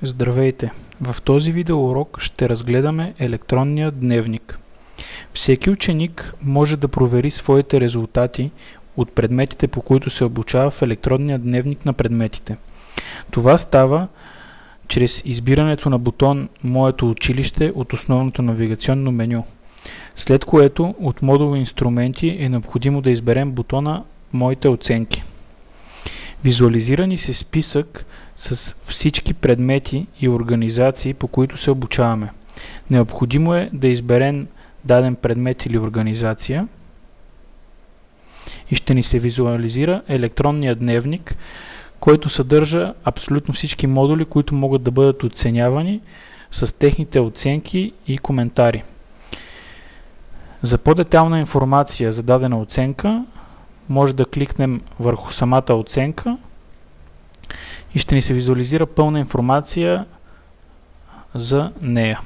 Здравейте! В този видеоурок ще разгледаме електронния дневник. Всеки ученик може да провери своите резултати от предметите, по които се обучава в електронния дневник на предметите. Това става чрез избирането на бутон Моето училище от основното навигационно меню, след което от модул Инструменти е необходимо да изберем бутона Моите оценки. Визуализира ни се списък с всички предмети и организации, по които се обучаваме. Необходимо е да изберем даден предмет или организация и ще ни се визуализира електронния дневник, който съдържа абсолютно всички модули, които могат да бъдат оценявани с техните оценки и коментари. За по-детайлна информация за дадена оценка може да кликнем върху самата оценка и ще ни се визуализира пълна информация за нея.